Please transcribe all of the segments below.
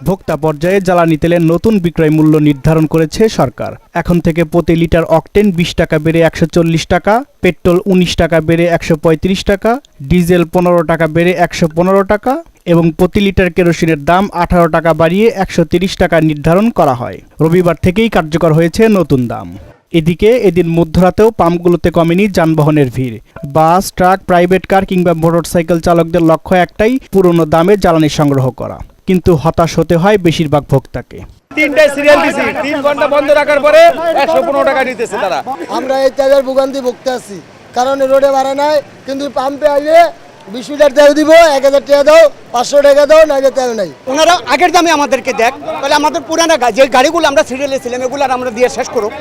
ভোক্তা পর্যায়ে জ্বালানি তেলের নতুন বিক্রয় মূল্য নির্ধারণ করেছে সরকার। এখন থেকে প্রতি লিটার অকটেন 20 টাকা বেড়ে 140 টাকা, পেট্রোল 19 টাকা বেড়ে 135 টাকা, ডিজেল 15 টাকা বেড়ে 115 টাকা এবং প্রতি লিটার কেরোসিনের দাম 18 টাকা বাড়িয়ে 130 টাকা নির্ধারণ করা হয়। রবিবার থেকেই কার্যকর হয়েছে নতুন দাম। এদিকে এদিন মধ্যরাতেও পাম্পগুলোতে কমেনি যানবাহনের ভিড়। বাস, ট্রাক, প্রাইভেট কার কিংবা মোটরসাইকেল চালকদের লক্ষ্য একটাই, পুরনো দামে জ্বালানি সংগ্রহ করা। কিন্তু হতাশ হতে হয় বেশিরভাগ ভোক্তাকে। 3টায় সিরিয়াল দিছি, 3 ঘন্টা বন্ধ রাখার পরে 115 টাকা দিতেছে তারা। আমরা এই তেলের ভোগান্তি ভুগতে আছি, কারণ রোডে ভাড়া নাই, কিন্তু পাম্পে আইলে 20 লিটার তেল দিব, 1000 টাকা দাও, 500 টাকা দাও, নাইলে তেল নাই। ওনারা আগের দামে আমাদেরকে দেখ, তাহলে আমাদের পুরানা যে গাড়িগুলো আমরা সিরিয়ালে ছিলাম এগুলো আমরা দিয়ে শেষ করুক,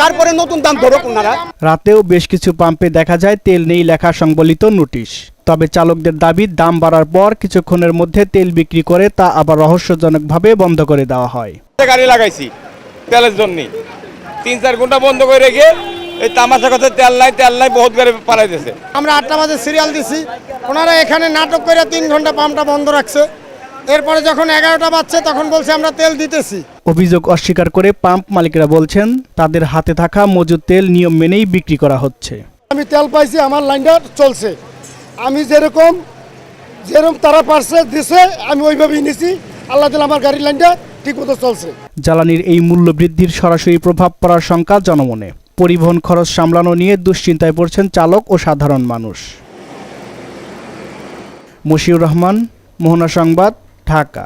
তারপরে নতুন দাম ধরুক ওনারা। রাতেও বেশ কিছু পাম্পে দেখা যায় তেল নেই লেখা সংবলিত নোটিশ। তবে চালকদের দাবি, দাম বাড়ার পর কিছুক্ষণের মধ্যে তেল বিক্রি করে তা আবার রহস্যজনকভাবে বন্ধ করে দেওয়া হয়। গাড়ি লাগাইছি তেলের জন্য, 3-4 ঘন্টা বন্ধ করে রেখে এই তামাশা কথা তেল নাই বহুত গাড়ি পালাই দিয়েছে। আমরা 8টা বাজে সিরিয়াল দিছি, ওনারা এখানে নাটক করে 3 ঘন্টা পাম্পটা বন্ধ রাখছে। এরপরে যখন 11টা বাজছে তখন বলছে আমরা তেল দিতেছি। অভিযোগ অস্বীকার করে পাম্প মালিকরা বলছেন, তাদের হাতে থাকা মজুদ তেল নিয়ম মেনেই বিক্রি করা হচ্ছে। আমি তেল পাইছি, আমার লাইনটা চলছে, আমি যেরকম তারা পারছে দিছে আমি ওইভাবেই নিছি। আল্লাহ তাআলা আমার গাড়ির লাইনটা ঠিকমতো চলছে। জ্বালানির এই মূল্য বৃদ্ধির সরাসরি প্রভাব পড়ার শঙ্কা জনমনে। পরিবহন খরচ সামলানো নিয়ে দুশ্চিন্তায় পড়ছেন চালক ও সাধারণ মানুষ। মশিউর রহমান, মোহনা সংবাদ, ঢাকা।